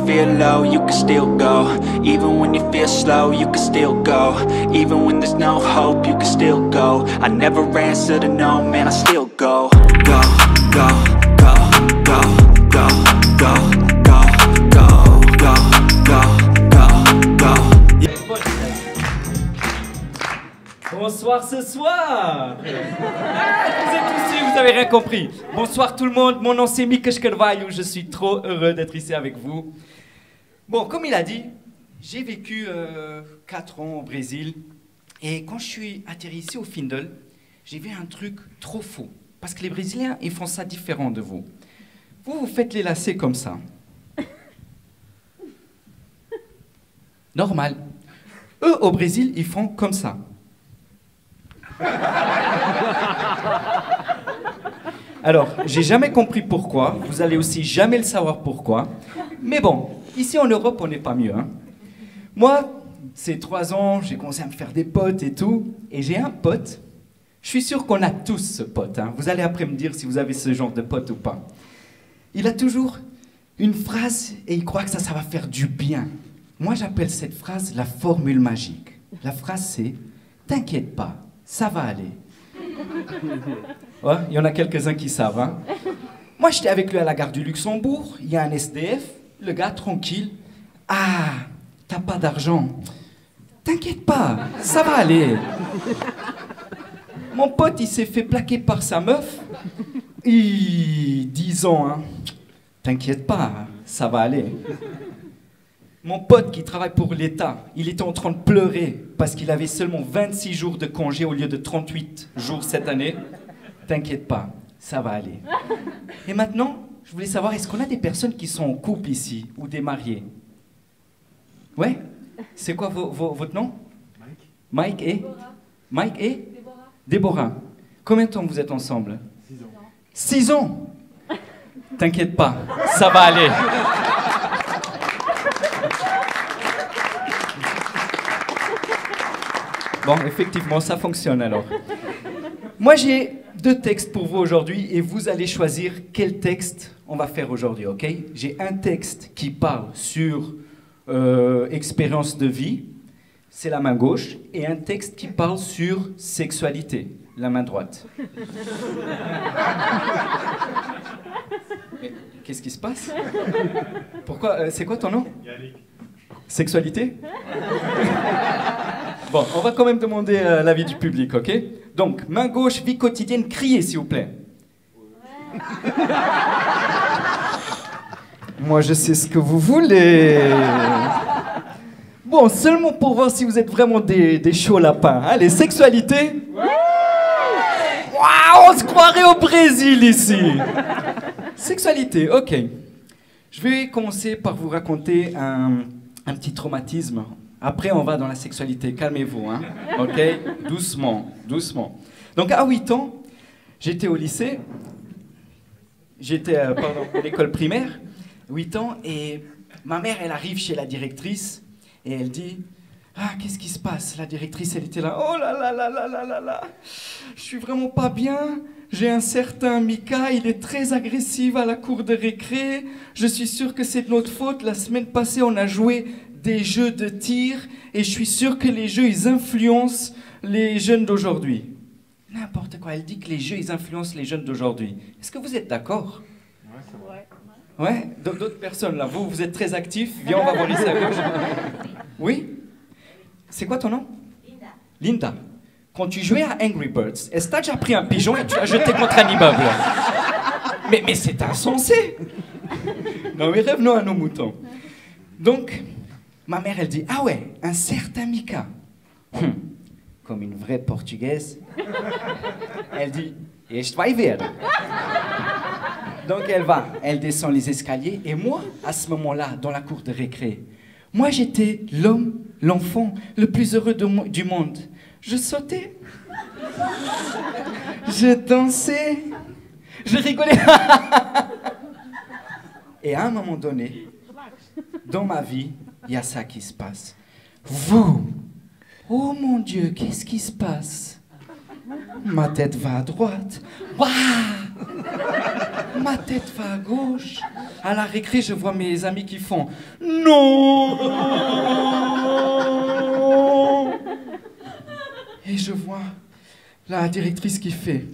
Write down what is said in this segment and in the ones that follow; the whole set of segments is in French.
feel low, you can still go. Even when you feel slow, you can still go. Even when there's no hope, you can still go. I never answer to no, man, I still go. Go, go, go, go, go, go, go, go, go, go, go, go. Bonsoir ce soir. Vous êtes tous ici, vous avez rien compris. Bonsoir tout le monde, mon nom c'est Mika Carvalho, je suis trop heureux d'être ici avec vous. Bon, comme il a dit, j'ai vécu 4 ans au Brésil et quand je suis atterri ici au Findel, j'ai vu un truc trop faux. Parce que les Brésiliens, ils font ça différent de vous. Vous faites les lacets comme ça. Normal. Eux, au Brésil, ils font comme ça. Alors, j'ai jamais compris pourquoi, vous allez aussi jamais le savoir pourquoi, mais bon, ici en Europe, on n'est pas mieux. Hein. Moi, ces 3 ans, j'ai commencé à me faire des potes et tout, et j'ai un pote, je suis sûr qu'on a tous ce pote, hein. Vous allez après me dire si vous avez ce genre de pote ou pas. Il a toujours une phrase et il croit que ça va faire du bien. Moi, j'appelle cette phrase la formule magique. La phrase, c'est « T'inquiète pas, ça va aller ». Ouais, il y en a quelques-uns qui savent. Hein. Moi, j'étais avec lui à la gare du Luxembourg. Il y a un SDF. Le gars, tranquille. « Ah, t'as pas d'argent. T'inquiète pas, ça va aller. » Mon pote, il s'est fait plaquer par sa meuf. 10 ans, hein. T'inquiète pas, ça va aller. Mon pote qui travaille pour l'État, il était en train de pleurer parce qu'il avait seulement 26 jours de congé au lieu de 38 jours cette année. T'inquiète pas, ça va aller. Et maintenant, je voulais savoir, est-ce qu'on a des personnes qui sont en couple ici ou des mariés? Ouais? C'est quoi votre nom? Mike et? Déborah. Mike et? Déborah. Déborah. Combien de temps vous êtes ensemble? 6 ans. T'inquiète pas, ça va aller. Bon, effectivement, ça fonctionne alors. Moi, j'ai 2 textes pour vous aujourd'hui et vous allez choisir quel texte on va faire aujourd'hui, ok? J'ai un texte qui parle sur expérience de vie, c'est la main gauche, et un texte qui parle sur sexualité, la main droite. Qu'est-ce qui se passe? Pourquoi? C'est quoi ton nom? Yannick. Sexualité? Bon, on va quand même demander l'avis du public, ok? Donc, main gauche, vie quotidienne, criez s'il vous plaît. Ouais. Moi, je sais ce que vous voulez. Bon, seulement pour voir si vous êtes vraiment des chauds lapins. Allez, sexualité? Ouais. Waouh, on se croirait au Brésil ici. Sexualité, ok. Je vais commencer par vous raconter un petit traumatisme. Après, on va dans la sexualité. Calmez-vous, hein. Ok? Doucement, doucement. Donc, à 8 ans, j'étais au lycée. J'étais, à l'école primaire. 8 ans, et ma mère, elle arrive chez la directrice, et elle dit... Ah, qu'est-ce qui se passe? La directrice, elle était là. Oh là là là là là là là. Je suis vraiment pas bien. J'ai un certain Mika, il est très agressif à la cour de récré. Je suis sûr que c'est de notre faute. La semaine passée, on a joué des jeux de tir et je suis sûr que les jeux, ils influencent les jeunes d'aujourd'hui. N'importe quoi. Elle dit que les jeux, ils influencent les jeunes d'aujourd'hui. Est-ce que vous êtes d'accord? Ouais, c'est vrai. Ouais? D'autres personnes, là. Vous êtes très actifs. Viens, on va voir ici à gauche. Oui? C'est quoi ton nom? Linda. Linda. Quand tu jouais à Angry Birds, est-ce que t'as déjà pris un pigeon et tu l'as jeté contre un immeuble? Mais c'est insensé! Non mais revenons à nos moutons. Donc, ma mère elle dit, ah ouais, un certain Mika. Comme une vraie portugaise. Elle dit, je vais ver. Donc elle descend les escaliers et moi, à ce moment-là, dans la cour de récré, moi j'étais l'homme, l'enfant le plus heureux du monde. Je sautais, je dansais, je rigolais. Et à un moment donné, dans ma vie, il y a ça qui se passe. Vous, oh mon Dieu, qu'est-ce qui se passe? Ma tête va à droite. Waouh! Ma tête va à gauche. À la récré, je vois mes amis qui font non. Et je vois la directrice qui fait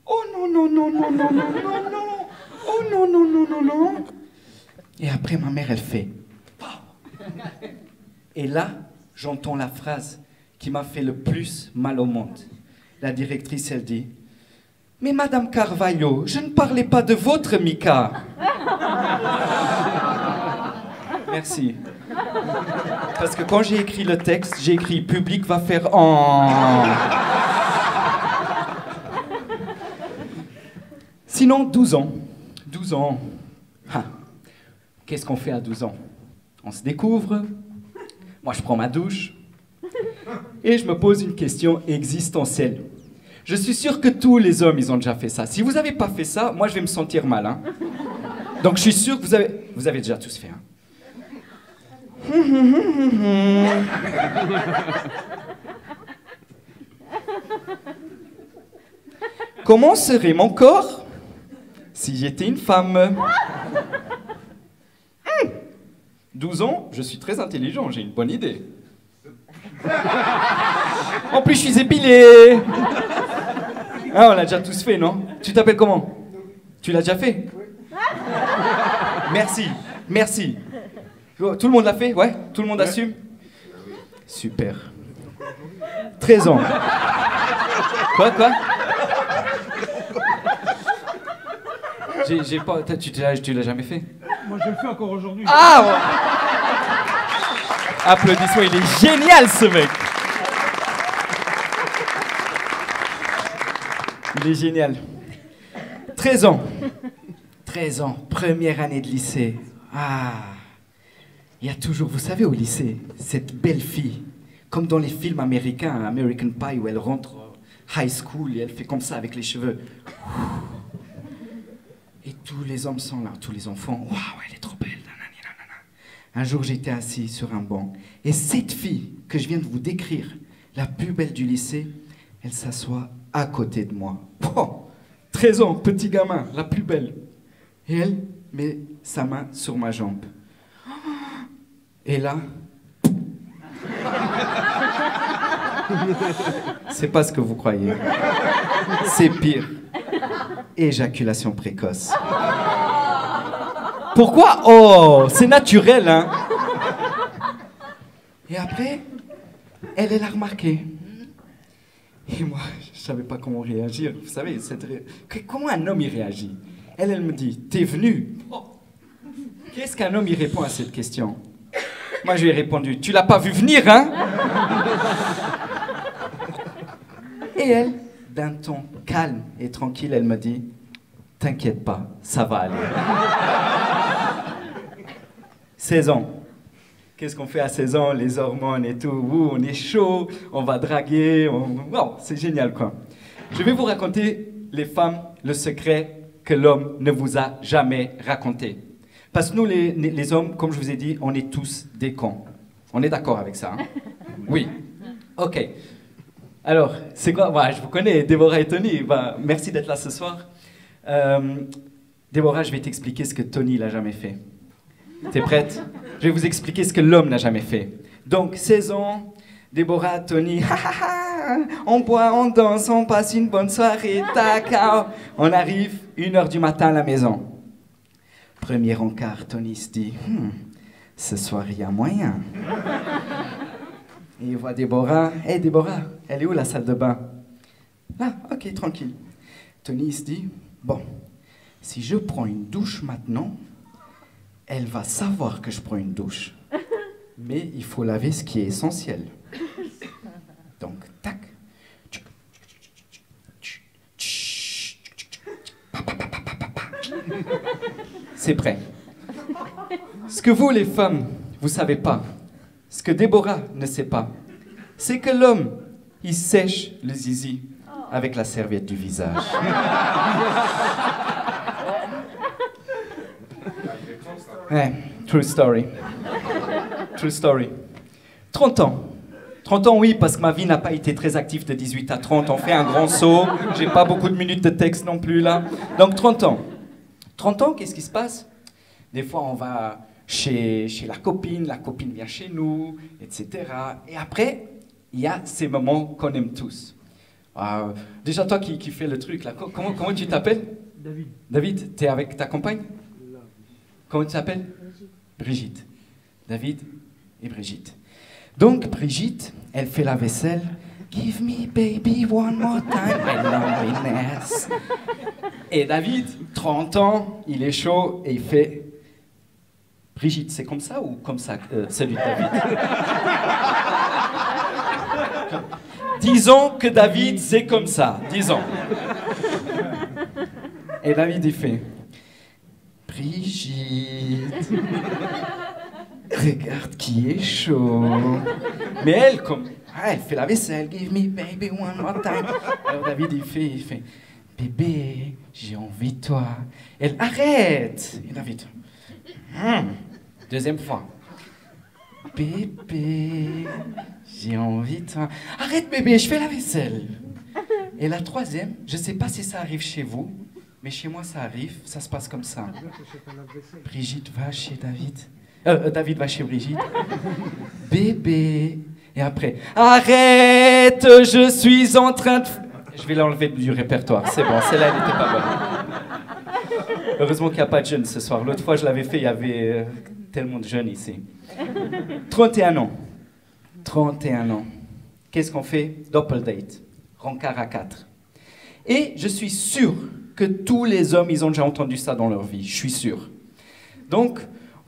oh non, non, non, non, non, non, non, non. Oh non, non, non, non, non. Et après, ma mère, elle fait et là, j'entends la phrase qui m'a fait le plus mal au monde. La directrice, elle dit mais Madame Carvalho, je ne parlais pas de votre Mika. Merci. Parce que quand j'ai écrit le texte, j'ai écrit public va faire en. Sinon, 12 ans. 12 ans. Ah. Qu'est-ce qu'on fait à 12 ans? On se découvre. Moi, je prends ma douche. Et je me pose une question existentielle. Je suis sûr que tous les hommes, ils ont déjà fait ça. Si vous n'avez pas fait ça, moi, je vais me sentir mal. Hein. Donc, je suis sûr que vous avez déjà tous fait. Hein. Comment serait mon corps si j'étais une femme? 12 ans, je suis très intelligent, j'ai une bonne idée. En plus, je suis épilé. Ah, on l'a déjà tous fait, non? Tu t'appelles comment? Tu l'as déjà fait? Merci, merci. Tout le monde l'a fait? Ouais? Tout le monde assume? Super. 13 ans. Quoi? J'ai pas... Tu l'as jamais fait? Moi, je le fais encore aujourd'hui. Ah ouais. Applaudissements, il est génial, ce mec. Il est génial. 13 ans. 13 ans, première année de lycée. Ah... Il y a toujours, vous savez, au lycée, cette belle fille, comme dans les films américains, American Pie, où elle rentre high school et elle fait comme ça avec les cheveux. Et tous les hommes sont là, tous les enfants. Waouh, elle est trop belle. Un jour, j'étais assis sur un banc et cette fille que je viens de vous décrire, la plus belle du lycée, elle s'assoit à côté de moi. Oh, 13 ans, petit gamin, la plus belle. Et elle met sa main sur ma jambe. Et là, c'est pas ce que vous croyez. C'est pire. Éjaculation précoce. Pourquoi? Oh, c'est naturel, hein. Et après, elle l'a remarqué. Et moi, je savais pas comment réagir. Vous savez, comment un homme y réagit? Elle me dit, t'es venu? Oh. Qu'est-ce qu'un homme y répond à cette question? Moi, je lui ai répondu, tu l'as pas vu venir, hein? Et elle, d'un ton calme et tranquille, elle me dit, t'inquiète pas, ça va aller. 16 ans. Qu'est-ce qu'on fait à 16 ans? Les hormones et tout, ouh, on est chaud, on va draguer, wow, c'est génial, quoi. Je vais vous raconter, les femmes, le secret que l'homme ne vous a jamais raconté. Parce que nous, les hommes, comme je vous ai dit, on est tous des cons. On est d'accord avec ça, hein? Oui. Ok. Alors, c'est quoi? Bah, je vous connais, Déborah et Tony. Bah, merci d'être là ce soir. Déborah, je vais t'expliquer ce que Tony n'a jamais fait. T'es prête? Je vais vous expliquer ce que l'homme n'a jamais fait. Donc, 16 ans, Déborah, Tony, on boit, on danse, on passe une bonne soirée, tac, on arrive 1h du matin à la maison. Premier encart, Tony se dit, ce soir il y a moyen. Et il voit Déborah. Hé Déborah, elle est où la salle de bain? Là, ok, tranquille. Tony se dit, bon, si je prends une douche maintenant, elle va savoir que je prends une douche. Mais il faut laver ce qui est essentiel. Donc, tac. C'est prêt. Ce que vous, les femmes, vous savez pas, ce que Déborah ne sait pas, c'est que l'homme, il sèche le zizi avec la serviette du visage. Ouais, true story. True story. 30 ans. 30 ans, oui, parce que ma vie n'a pas été très active de 18 à 30. On fait un grand saut. J'ai pas beaucoup de minutes de texte non plus, là. Donc, 30 ans. 30 ans, qu'est-ce qui se passe? Des fois, on va chez la copine vient chez nous, etc. Et après, il y a ces moments qu'on aime tous. Déjà, toi qui fais le truc, là, comment tu t'appelles? David. David, tu es avec ta compagne? Comment tu t'appelles? Brigitte. David et Brigitte. Donc, Brigitte, elle fait la vaisselle. Give me baby one more time, my loneliness. Et David, 30 ans, il est chaud et il fait... Brigitte, c'est comme ça ou comme ça, celui de David? Disons que David, c'est comme ça, disons. Et David, il fait... Brigitte, regarde qui est chaud. Mais elle, comme... elle fait la vaisselle, give me baby one more time. Alors David, il fait... Bébé, j'ai envie de toi. Elle arrête. Et David... Deuxième fois. Bébé, j'ai envie de toi. Arrête bébé, je fais la vaisselle. Et la troisième, je ne sais pas si ça arrive chez vous, mais chez moi ça arrive, ça se passe comme ça. Brigitte va chez David. David va chez Brigitte. Bébé. Et après, arrête, je suis en train de... Je vais l'enlever du répertoire, c'est bon, celle-là elle n'était pas bonne. Heureusement qu'il n'y a pas de jeunes ce soir. L'autre fois je l'avais fait, il y avait tellement de jeunes ici. 31 ans. 31 ans. Qu'est-ce qu'on fait? Doppeldate. Rencard à 4. Et je suis sûr que tous les hommes, ils ont déjà entendu ça dans leur vie. Je suis sûr. Donc,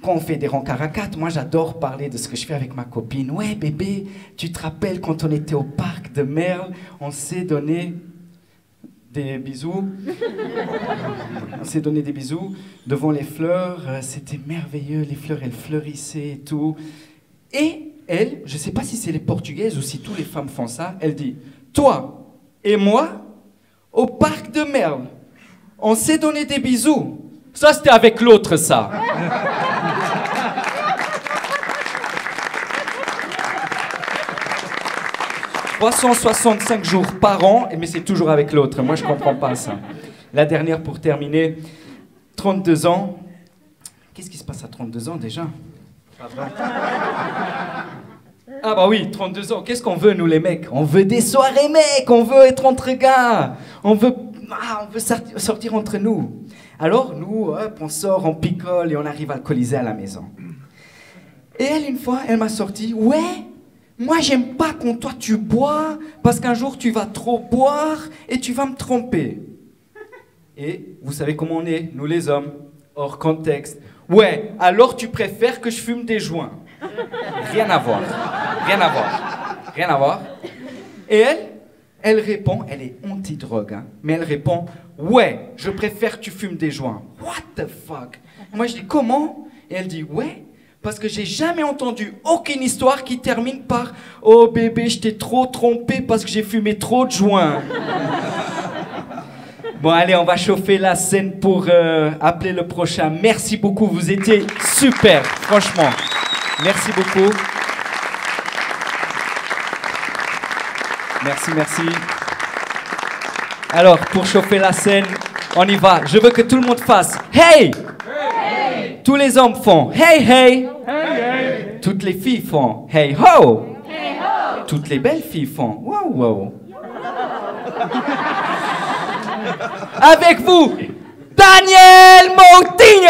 quand on fait des rencarts à 4, moi j'adore parler de ce que je fais avec ma copine. Ouais bébé, tu te rappelles quand on était au parc de Merle, on s'est donné des bisous. On s'est donné des bisous devant les fleurs. C'était merveilleux, les fleurs elles fleurissaient et tout. Et elle, je ne sais pas si c'est les Portugaises ou si toutes les femmes font ça, elle dit, toi et moi, au parc de Merle, on s'est donné des bisous. Ça c'était avec l'autre ça. 365 jours par an, mais c'est toujours avec l'autre. Moi, je ne comprends pas ça. La dernière, pour terminer, 32 ans. Qu'est-ce qui se passe à 32 ans, déjà? Pas vrai. Ah bah oui, 32 ans. Qu'est-ce qu'on veut, nous, les mecs? On veut des soirées, mecs. On veut être entre gars. On veut sortir entre nous. Alors, nous, hop, on sort, on picole et on arrive alcoolisé à la maison. Et elle, une fois, elle m'a sorti, ouais, moi, j'aime pas quand toi tu bois, parce qu'un jour tu vas trop boire et tu vas me tromper. Et vous savez comment on est, nous les hommes, hors contexte. Ouais, alors tu préfères que je fume des joints. Rien à voir. Rien à voir. Rien à voir. Et elle répond, elle est anti-drogue, hein, mais elle répond, ouais, je préfère que tu fumes des joints. What the fuck? Moi, je dis, comment? Et elle dit, ouais. Parce que j'ai jamais entendu aucune histoire qui termine par « Oh bébé, je t'ai trop trompé parce que j'ai fumé trop de joints. » Bon, allez, on va chauffer la scène pour appeler le prochain. Merci beaucoup, vous étiez super, franchement. Merci beaucoup. Merci, merci. Alors, pour chauffer la scène, on y va. Je veux que tout le monde fasse « Hey !» Tous les hommes font hey hey. Hey hey. Toutes les filles font hey ho. Hey ho. Toutes les belles filles font wow wow. Avec vous, Daniel Moutinho.